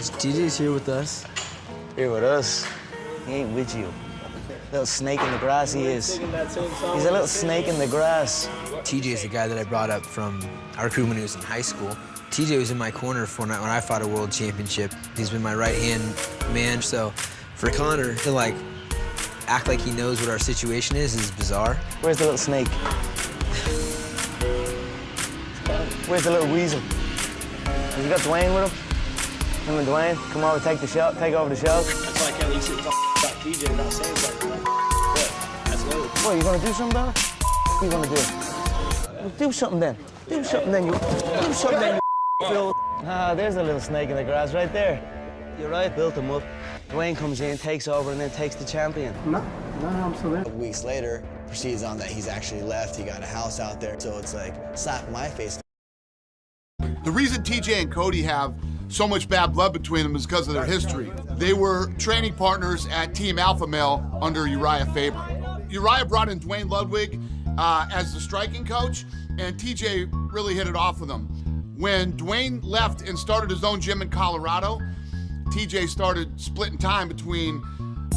TJ's here with us. Here with us? He ain't with you. Little snake in the grass he is. He's a little snake in the grass. TJ's the guy that I brought up from our crew when he was in high school. TJ was in my corner when I fought a world championship. He's been my right-hand man, so for Connor to, like, act like he knows what our situation is bizarre. Where's the little snake? Where's the little weasel? Has he got Dwayne with him? Him and Dwayne, come over, take over the show. That's why I can't leave about TJ not saying something. That's low. What, you gonna do something about it? What you gonna do? Well, do something then. Do something then, you. Do something then, you. Phil. Ah, there's a little snake in the grass right there. You're right, built him up. Dwayne comes in, takes over, and then takes the champion. No, I'm still there. Weeks later, proceeds on that he's actually left. He got a house out there, so it's like slap in my face. The reason TJ and Cody have so much bad blood between them is because of their history. They were training partners at Team Alpha Male under Uriah Faber. Uriah brought in Dwayne Ludwig as the striking coach, and TJ really hit it off with him. When Dwayne left and started his own gym in Colorado, TJ started splitting time between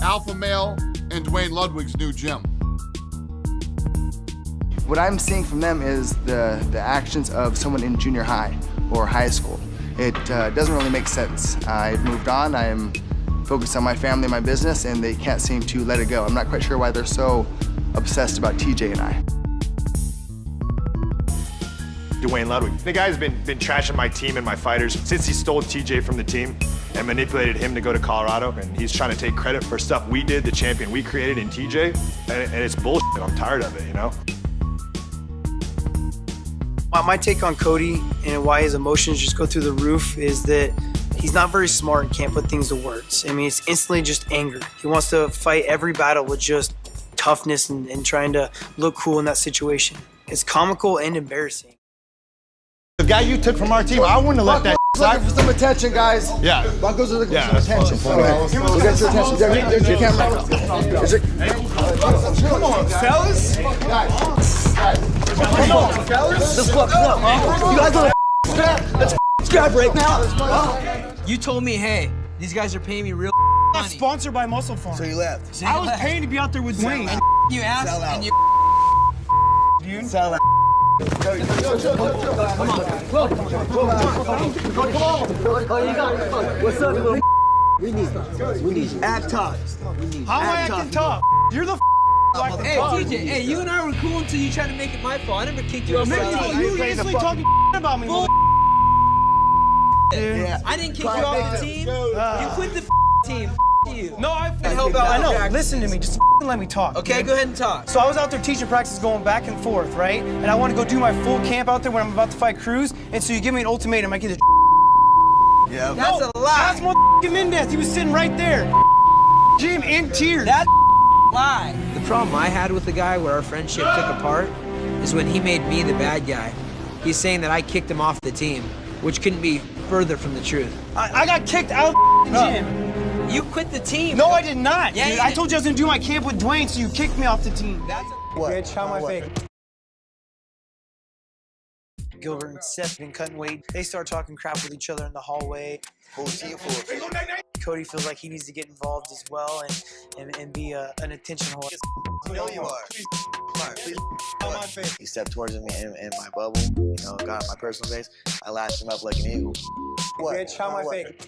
Alpha Male and Dwayne Ludwig's new gym. What I'm seeing from them is the actions of someone in junior high or high school. It doesn't really make sense. I've moved on, I am focused on my family and my business, and they can't seem to let it go. I'm not quite sure why they're so obsessed about TJ and I. Dwayne Ludwig. The guy's been trashing my team and my fighters since he stole TJ from the team and manipulated him to go to Colorado, and he's trying to take credit for stuff we did, the champion we created in TJ, and it's bullshit. I'm tired of it, you know? My take on Cody and why his emotions just go through the roof is that he's not very smart and can't put things to words. I mean, it's instantly just anger. He wants to fight every battle with just toughness and trying to look cool in that situation. It's comical and embarrassing. The guy you took from our team, I wouldn't have let that Looking for some attention, guys. Yeah. Bunkos are looking for some attention. We'll get your attention. There's your camera. Is it? Come on, fellas. Come on, fellas. Let's fuck up. You guys want to scrap? Let's scrap right now. You told me, hey, these guys are paying me real money. Sponsored by Muscle Farm. So you left. So I was paying to be out there with Dwayne. And you asked, Sell out. and you... Sell out. Come on. What's up, little? We need act tough. How am I acting tough? You're the Hey, TJ, hey, you and I were cool until you tried to make it my fault. I never kicked you off. You instantly talking about me. Yeah. I didn't kick you off the team. You quit the team. You. No, I help out. I know. Listen to me. Just let me talk. Okay, go ahead and talk. So I was out there teaching practice going back and forth, right? And I want to go do my full camp out there when I'm about to fight Cruz. And so you give me an ultimatum. I get the Yeah. That's a lie. That's motherfucking Mendez. He was sitting right there. Jim in tears. That's lie. The problem I had with the guy where our friendship took apart is when he made me the bad guy. He's saying that I kicked him off the team, which couldn't be further from the truth. I got kicked out of the gym. You quit the team. No, I did not. Yeah, dude. you I did. told you I was gonna do my camp with Dwayne, so you kicked me off the team. That's Bitch, how am I fake? Gilbert and Seth been cutting weight. They start talking crap with each other in the hallway. Full team, full. Cody feels like he needs to get involved as well and be an attention whore. You know you are. Come on, please. He stepped towards me in my bubble, you know, got on my personal base. I lashed him up like an eagle. What? Bitch, how am I fake?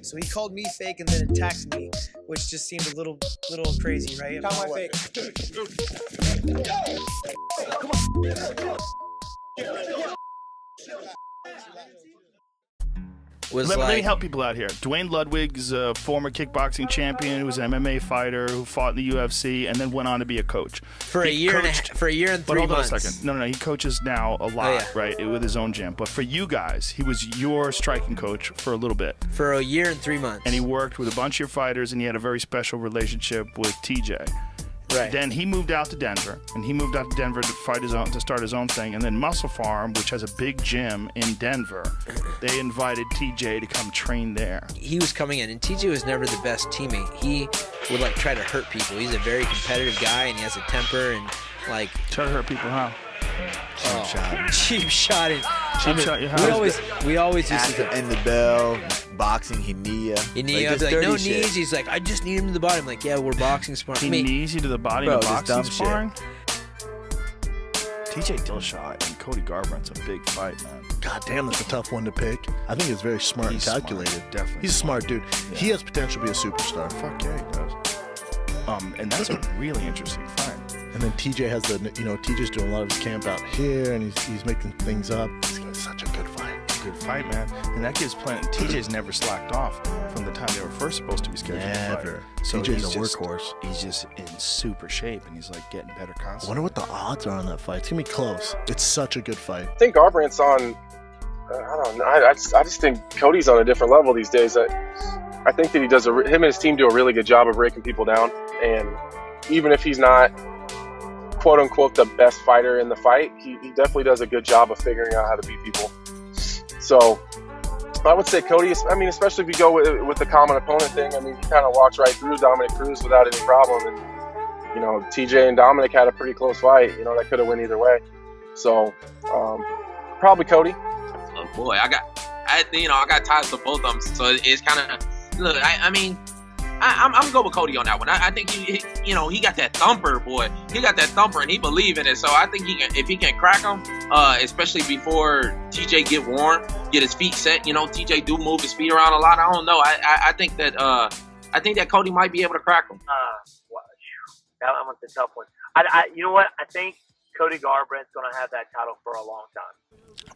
So he called me fake and then attacked me, which just seemed a little crazy, right? How am I fake? Let me help people out here. Dwayne Ludwig's a former kickboxing champion who was an MMA fighter who fought in the UFC and then went on to be a coach. for a year and 3 months. Hold on a second. No. He coaches now a lot, right, with his own gym. But for you guys, he was your striking coach for a little bit. For a year and 3 months. And he worked with a bunch of your fighters, and he had a very special relationship with TJ. Right. Then he moved out to Denver, to fight to start his own thing. And then Muscle Farm, which has a big gym in Denver, they invited TJ to come train there. He was coming in, and TJ was never the best teammate. He would like try to hurt people. He's a very competitive guy, and he has a temper, and like try to hurt people how? cheap shot. Cheap shot. We always used to. In the bell, boxing, he knee ya. He knee ya. I'd be like, no knees. He's like, I just need him to the body. I'm like, yeah, we're boxing sparring. He knees you to the body in boxing sparring? Shit. TJ Dillashaw and Cody Garbrant's a big fight, man. God damn, that's a tough one to pick. I think it's very smart and calculated. Smart, definitely. He's a smart dude. Yeah. He has potential to be a superstar. Fuck yeah, he does. And that's a really interesting fight. And then TJ has TJ's doing a lot of his camp out here, and he's making things up. It's such a good fight. Good fight, man. And that gives plenty. TJ's never slacked off from the time they were first supposed to be scheduled Never. to fight. So TJ's a workhorse. He's just in super shape, and he's like getting better constantly. I wonder what the odds are on that fight. It's gonna be close. It's such a good fight. I think Garbrant's on. I don't know. I just think Cody's on a different level these days. I think that he does. Him and his team do a really good job of breaking people down. And even if he's not, quote unquote, the best fighter in the fight, he definitely does a good job of figuring out how to beat people. So I would say Cody, I mean, especially if you go with the common opponent thing, I mean, he kind of walks right through Dominic Cruz without any problem. And, you know, TJ and Dominic had a pretty close fight, you know, that could have went either way. So probably Cody. Oh boy, I got ties to both of them. So it's kind of, look, I mean, I'm gonna go with Cody on that one. I think he got that thumper, boy. He got that thumper, and he believe in it. So I think if he can crack him, especially before TJ get warm, get his feet set. You know, TJ do move his feet around a lot. I don't know. I think that Cody might be able to crack him. That one's a tough one. You know what? I think Cody Garbrant's gonna have that title for a long time.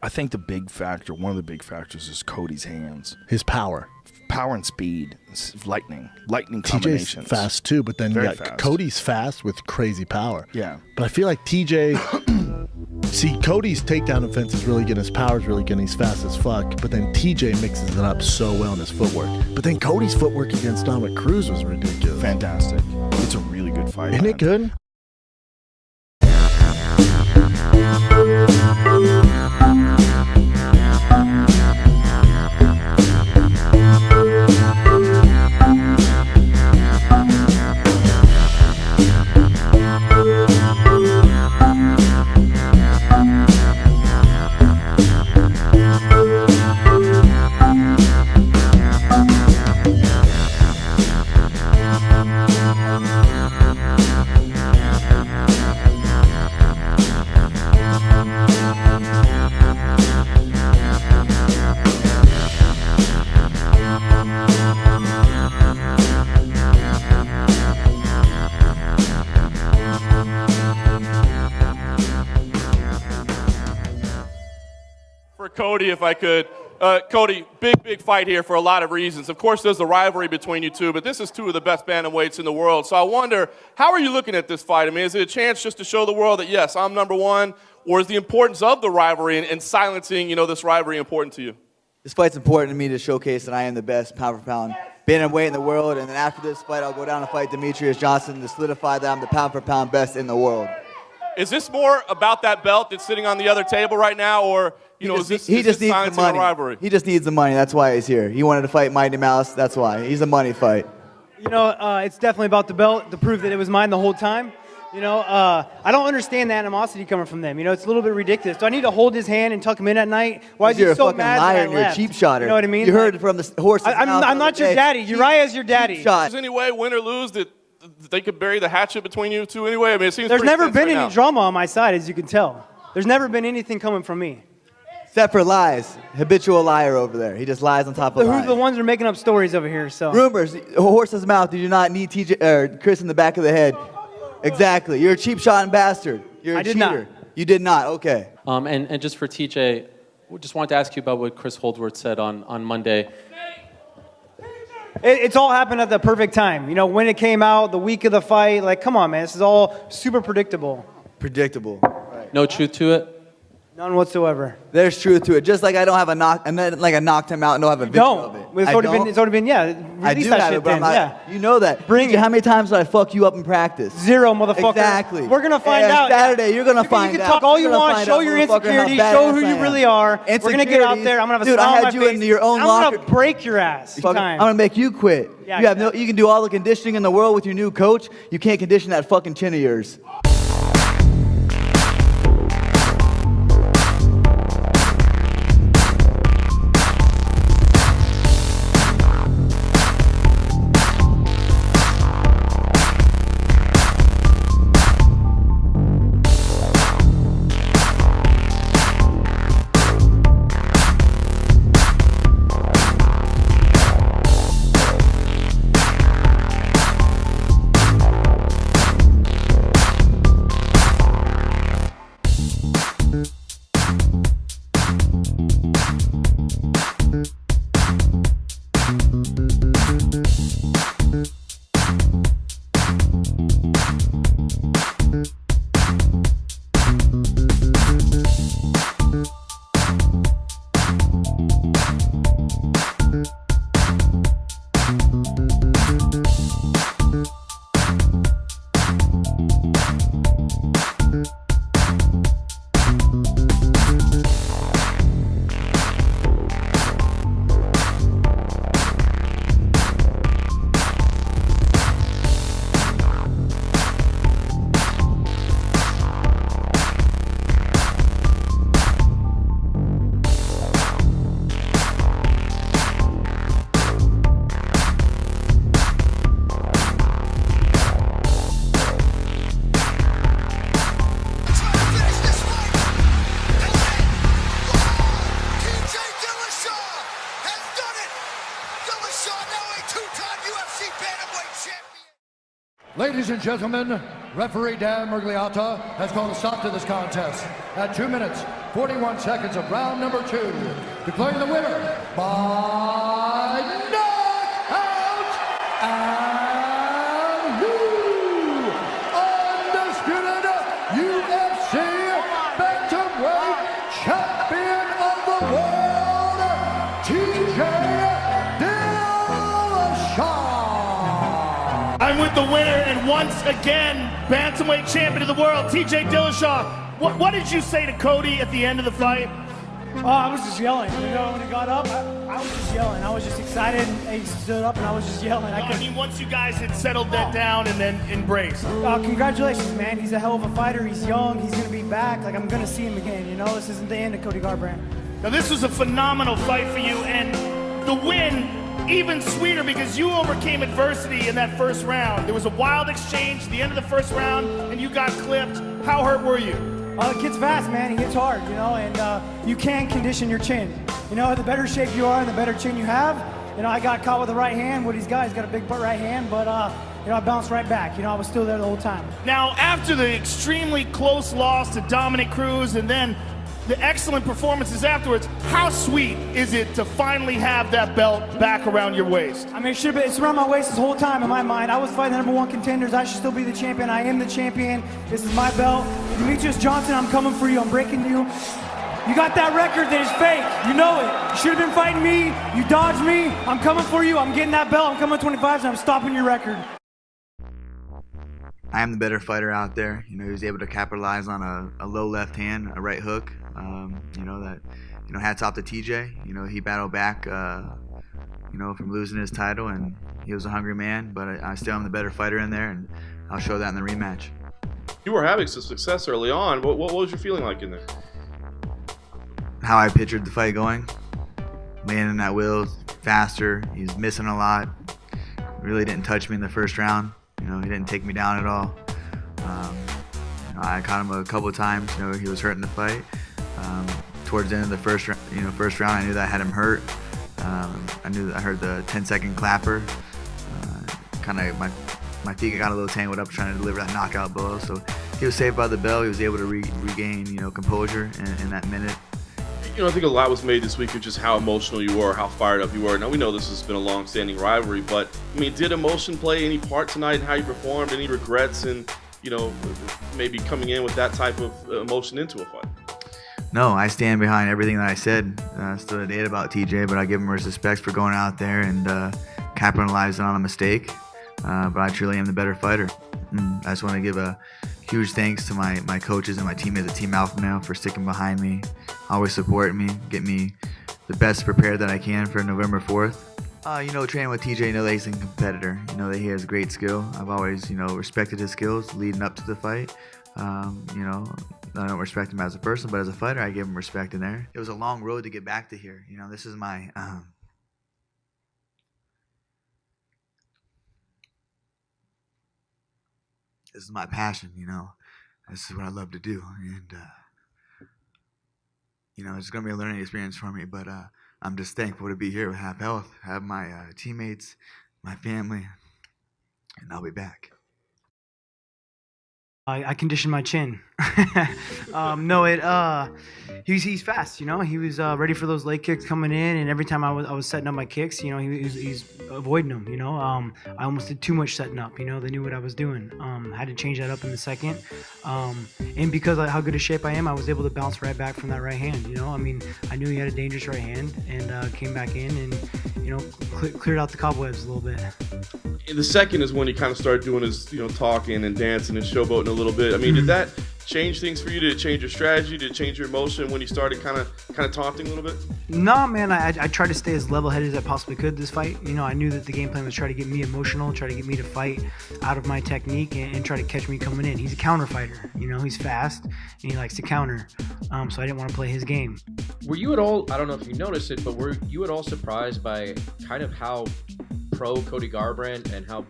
I think one of the big factors is Cody's hands. His power and speed, lightning combinations. TJ's fast too, but then Cody's fast with crazy power. Yeah. But I feel like TJ, see, Cody's takedown offense is really good, his power's really good, and he's fast as fuck, but then TJ mixes it up so well in his footwork. But then Cody's footwork against Dominic Cruz was ridiculous. Fantastic. It's a really good fight. Isn't it good? For Cody, if I could. Cody, big fight here for a lot of reasons. Of course, there's the rivalry between you two, but this is two of the best bantamweights in the world. So I wonder, how are you looking at this fight? I mean, is it a chance just to show the world that, yes, I'm number one, or is the importance of the rivalry and silencing, this rivalry important to you? This fight's important to me to showcase that I am the best pound for pound bantamweight in the world, and then after this fight, I'll go down and fight Demetrius Johnson to solidify that I'm the pound for pound best in the world. Is this more about that belt that's sitting on the other table right now, or he just needs the money. Rivalry? He just needs the money. That's why he's here. He wanted to fight Mighty Mouse. That's why. He's a money fight. It's definitely about the belt to prove that it was mine the whole time. I don't understand the animosity coming from them. It's a little bit ridiculous. Do I need to hold his hand and tuck him in at night? Why is he so mad that I left? You're a fucking liar and you're a cheap shotter. You know what I mean? You heard from the horse's mouth. I'm not your daddy. Uriah's your daddy. Is there any way, win or lose, that they could bury the hatchet between you two anyway? I mean, it seems there's never been right any drama on my side, as you can tell. There's never been anything coming from me. Except for lies. Habitual liar over there. He just lies on top of lies. Who's the ones that are making up stories over here? So rumors. Horse's mouth. You do not need Chris in the back of the head. Exactly. You're a cheap shot and bastard. You're a cheater. Not. You did not. Okay. And just for TJ, we just wanted to ask you about what Chris Holdsworth said on Monday. It's all happened at the perfect time. When it came out, the week of the fight. Like, come on, man. This is all super predictable. Predictable. Right. No truth to it? None whatsoever. There's truth to it. Just like I don't have a knock, and then like I knocked him out and don't have a video of it. It's already been, yeah. I do have it, but I'm not, yeah. You know that. Bring it. How many times did I fuck you up in practice? 0, motherfucker. Exactly. We're going to find out. Saturday, you're going to find out. You can talk all you want, show your insecurity, show who you really are. We're going to get out there. I'm going to have a smile on my face. Dude, I had you in your own locker. I'm going to break your ass. I'm going to make you quit. Yeah, you can do all the conditioning in the world with your new coach. You can't condition that fucking chin of yours. Ladies and gentlemen, referee Dan Murgliata has called a stop to this contest at 2 minutes, 41 seconds of round number 2, declaring the winner by knockout and new undisputed UFC bantamweight champion of the world, TJ Dillashaw. I'm with the winner and once again bantamweight champion of the world, TJ Dillashaw. What did you say to Cody at the end of the fight? Oh, I was just yelling. You know, when he got up, I was just yelling. I was just excited, and he stood up, and I was just yelling. I mean, once you guys had settled that down and then embraced. Congratulations, man. He's a hell of a fighter. He's young. He's going to be back. Like, I'm going to see him again. You know, this isn't the end of Cody Garbrant. Now, this was a phenomenal fight for you, and the win even sweeter because you overcame adversity in that first round. There was a wild exchange at the end of the first round, and you got clipped. How hurt were you? The kid's fast, man. He hits hard, you know, and you can condition your chin. You know, the better shape you are and the better chin you have. You know, I got caught with the right hand. What he's got a big right hand, but, you know, I bounced right back. You know, I was still there the whole time. Now, after the extremely close loss to Dominic Cruz and then the excellent performances afterwards, how sweet is it to finally have that belt back around your waist? I mean, it's around my waist this whole time in my mind. I was fighting the #1 contenders. I should still be the champion. I am the champion. This is my belt. Demetrius Johnson, I'm coming for you. I'm breaking you. You got that record that is fake. You know it. You should have been fighting me. You dodged me. I'm coming for you. I'm getting that belt. I'm coming 25s, and I'm stopping your record. I am the better fighter out there. You know, he was able to capitalize on a low left hand, a right hook. Hats off to TJ. You know, he battled back, from losing his title, and he was a hungry man. But I still am the better fighter in there, and I'll show that in the rematch. You were having some success early on. What was your feeling like in there? How I pictured the fight going, landing that wheel faster. He's missing a lot. Really didn't touch me in the first round. You know, he didn't take me down at all. I caught him a couple of times. You know, he was hurting the fight. Towards the end of the first round, I knew that I had him hurt. I heard the 10-second clapper. My feet got a little tangled up trying to deliver that knockout blow. So he was saved by the bell. He was able to regain, composure in that minute. You know, I think a lot was made this week of just how emotional you were, how fired up you were. Now, we know this has been a long-standing rivalry, but, I mean, did emotion play any part tonight in how you performed? Any regrets in, maybe coming in with that type of emotion into a fight? No, I stand behind everything that I said. Still a date about TJ, but I give him his respect for going out there and capitalizing on a mistake. But I truly am the better fighter. I just want to give a huge thanks to my coaches and my teammates at Team Alpha Male for sticking behind me, always supporting me, get me the best prepared that I can for November 4th. Training with TJ, you know that he's a competitor. You know that he has great skill. I've always, respected his skills leading up to the fight. I don't respect him as a person, but as a fighter, I give him respect in there. It was a long road to get back to here. This is my this is my passion. This is what I love to do, and it's gonna be a learning experience for me. But I'm just thankful to be here, have health, have my teammates, my family, and I'll be back. I conditioned my chin. He's fast, He was ready for those leg kicks coming in, and every time I was setting up my kicks, he's avoiding them, I almost did too much setting up, They knew what I was doing. I had to change that up in the second. And because of how good a shape I am, I was able to bounce right back from that right hand, I knew he had a dangerous right hand, and came back in and, cleared out the cobwebs a little bit. The second is when he kind of started doing his, talking and dancing and showboating a little bit. I mean, did that change things for you? Did it change your strategy? Did it change your emotion when you started kind of taunting a little bit? No, man. I tried to stay as level-headed as I possibly could this fight. I knew that the game plan was try to get me emotional, try to get me to fight out of my technique, and try to catch me coming in. He's a counter fighter. He's fast, and he likes to counter. So I didn't want to play his game. Were you at all, I don't know if you noticed it, but were you at all surprised by kind of how pro Cody Garbrant and how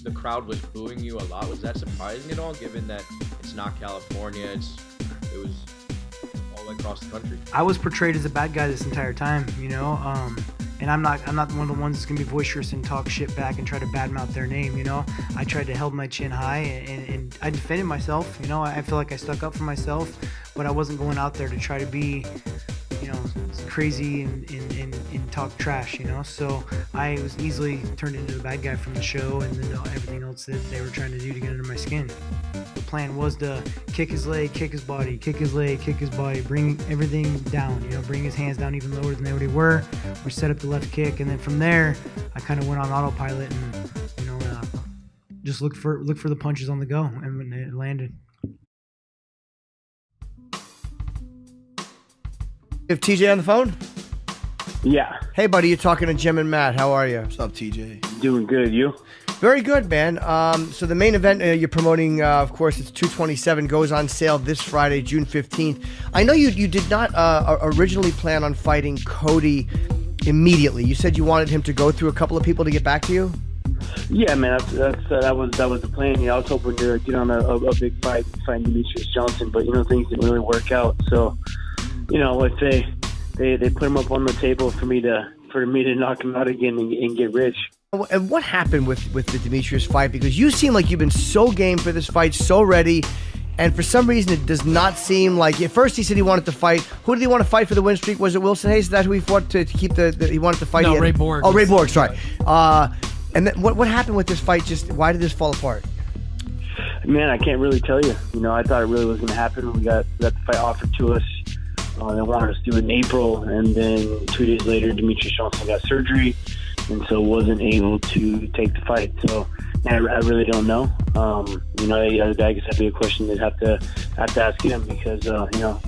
the crowd was booing you a lot? Was that surprising at all, given that it's not California, it was all across the country? I was portrayed as a bad guy this entire time, And I'm not one of the ones that's gonna be boisterous and talk shit back and try to badmouth their name, you know. I tried to hold my chin high and I defended myself, you know. I feel like I stuck up for myself, but I wasn't going out there to try to be, you know, crazy and talk trash, you know. So I was easily turned into the bad guy from the show and then everything else that they were trying to do to get under my skin. The plan was to kick his leg, kick his body, kick his leg, kick his body, bring everything down, you know, bring his hands down even lower than they already were. We set up the left kick, and then from there, I kind of went on autopilot and, you know, just look for the punches on the go, and when it landed. You have TJ on the phone? Yeah. Hey, buddy, you're talking to Jim and Matt. How are you? What's up, TJ? Doing good. You? Very good, man. So the main event you're promoting, of course, it's 227, goes on sale this Friday, June 15th. I know you did not originally plan on fighting Cody immediately. You said you wanted him to go through a couple of people to get back to you? Yeah, man, that was the plan. You know, I was hoping to get on a big fight, fighting Demetrius Johnson, but, you know, things didn't really work out. So, you know, if they put him up on the table for me to knock him out again and get rich. And what happened with the Demetrius fight? Because you seem like you've been so game for this fight, so ready, and for some reason it does not seem like. At first he said he wanted to fight. Who did he want to fight for the win streak? Was it Wilson Hayes? Is that who he fought to keep he wanted to fight? No, Ray Borg. Oh, Ray Borg, sorry. And then what happened with this fight? Just why did this fall apart? Man, I can't really tell you. You know, I thought it really was going to happen when we got the fight offered to us. They wanted us to do it in April, and then 2 days later, Demetrius Johnson got surgery, and so wasn't able to take the fight. So I really don't know. You know, I guess that'd be a question they'd have to ask him because you know,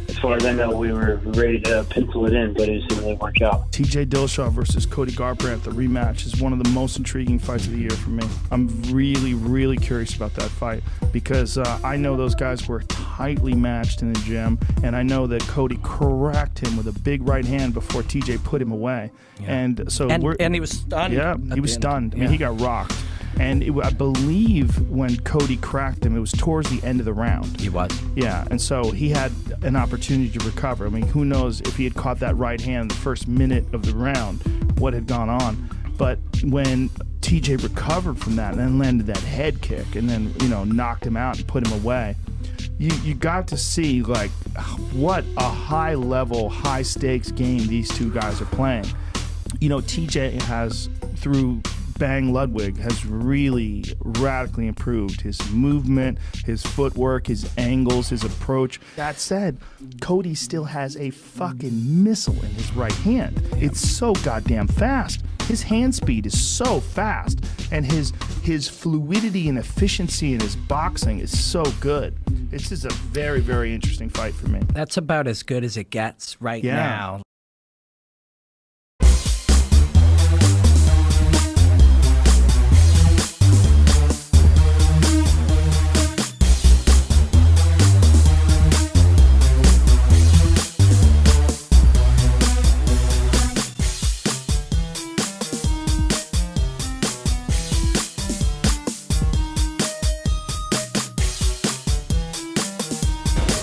as far as I know, we were ready to pencil it in, but it just didn't really work out. TJ Dillashaw versus Cody Garbrant, the rematch, is one of the most intriguing fights of the year for me. I'm really, really curious about that fight because I know those guys were tightly matched in the gym, and I know that Cody cracked him with a big right hand before TJ put him away. Yeah. And so and he was stunned. Yeah, he was stunned. I mean, he got rocked. And I believe when Cody cracked him, it was towards the end of the round. He was. Yeah, and so he had an opportunity to recover. I mean, who knows if he had caught that right hand in the first minute of the round, what had gone on. But when TJ recovered from that and then landed that head kick and then, you know, knocked him out and put him away, you got to see, like, what a high-level, high-stakes game these two guys are playing. You know, TJ has, through Bang Ludwig, has really radically improved his movement, his footwork, his angles, his approach. That said, Cody still has a fucking missile in his right hand. It's so goddamn fast. His hand speed is so fast, and his fluidity and efficiency in his boxing is so good. It's just a very, very interesting fight for me. That's about as good as it gets right now.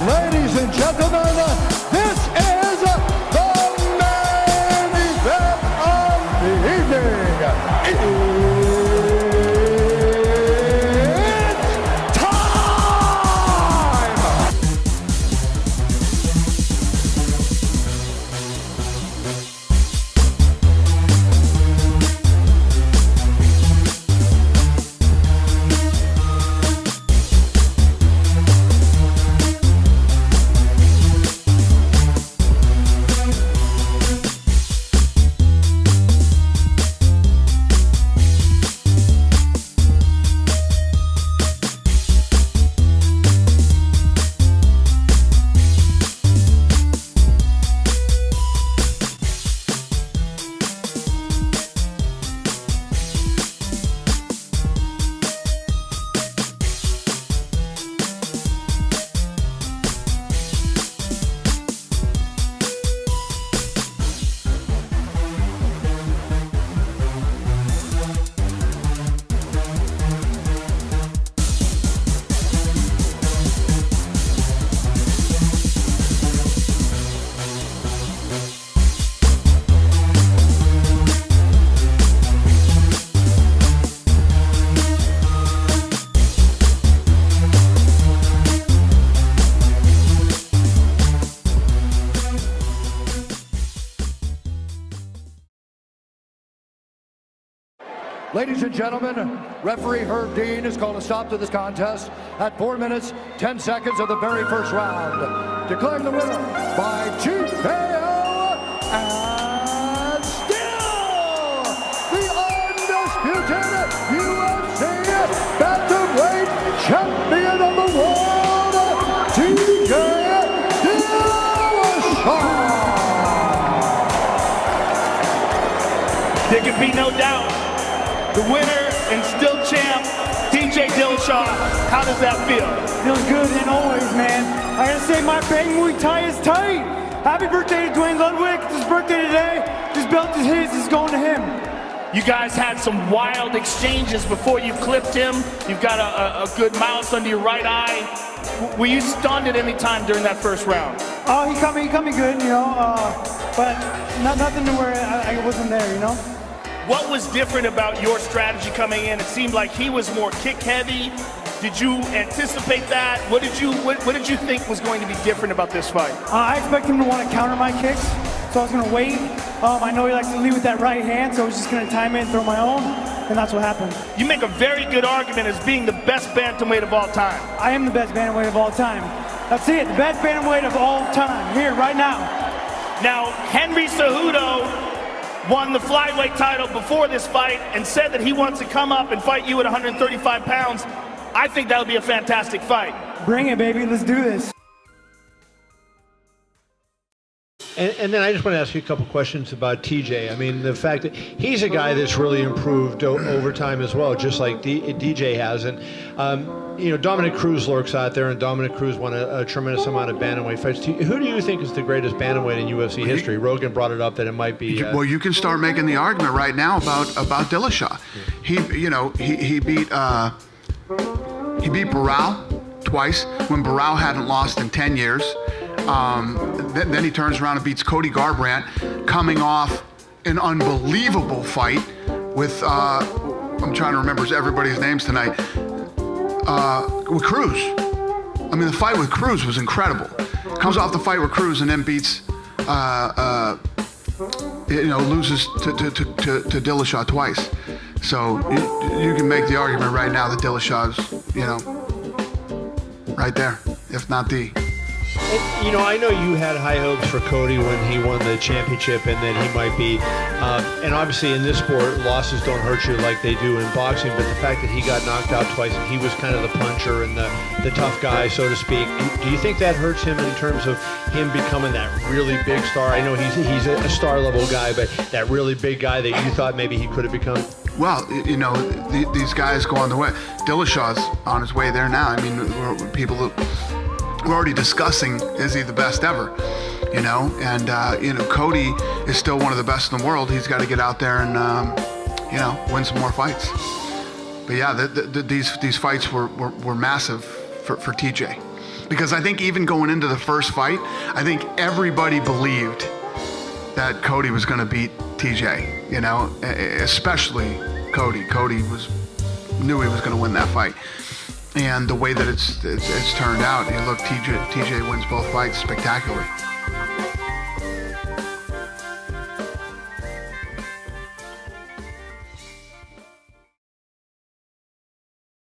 Ladies and gentlemen, this is the Ladies and gentlemen, referee Herb Dean has called a stop to this contest at 4 minutes, 10 seconds of the very first round. Declaring the winner by TKO and still the undisputed UFC bantamweight champion of the world, TJ Dillashaw. There can be no doubt. The winner and still champ, TJ Dillashaw. How does that feel? Feels good and always, man. I gotta say, my Muay Thai is tight. Happy birthday to Dwayne Ludwig. It's his birthday today. This belt is his. It's going to him. You guys had some wild exchanges before you clipped him. You've got a good mouse under your right eye. Were you stunned at any time during that first round? Oh, he caught me good, you know, but nothing to where I wasn't there, you know? What was different about your strategy coming in? It seemed like he was more kick heavy. Did you anticipate that? What did you think was going to be different about this fight? I expect him to want to counter my kicks, so I was going to wait. I know he likes to lead with that right hand, so I was just going to time it and throw my own, and that's what happened. You make a very good argument as being the best bantamweight of all time. I am the best bantamweight of all time. That's it, the best bantamweight of all time, here, right now. Now, Henry Cejudo won the flyweight title before this fight and said that he wants to come up and fight you at 135 pounds. I think that would be a fantastic fight. Bring it, baby. Let's do this. And then I just want to ask you a couple questions about TJ. I mean, the fact that he's a guy that's really improved over time as well, just like DJ has. And, you know, Dominic Cruz lurks out there, and Dominic Cruz won a tremendous amount of bantamweight fights. Who do you think is the greatest bantamweight in UFC history? Rogan brought it up that it might be. Well, you can start making the argument right now about Dillashaw. He beat Barao twice when Barao hadn't lost in 10 years. Then he turns around and beats Cody Garbrant, coming off an unbelievable fight with, I'm trying to remember everybody's names tonight, with Cruz. I mean, the fight with Cruz was incredible. Comes off the fight with Cruz and then beats, loses to Dillashaw twice. So you can make the argument right now that Dillashaw's, right there, if not the. And, you know, I know you had high hopes for Cody when he won the championship, and that he might be, and obviously in this sport, losses don't hurt you like they do in boxing, but the fact that he got knocked out twice and he was kind of the puncher and the tough guy, so to speak, do you think that hurts him in terms of him becoming that really big star? I know he's a star-level guy, but that really big guy that you thought maybe he could have become? Well, these guys go on the way. Dillashaw's on his way there now. I mean, we're already discussing, is he the best ever? And Cody is still one of the best in the world. He's got to get out there and win some more fights. But yeah, these fights were massive for TJ, because I think even going into the first fight, I think everybody believed that Cody was going to beat TJ. Especially Cody. Cody knew he was going to win that fight. And the way that it's turned out, look, TJ wins both fights spectacularly.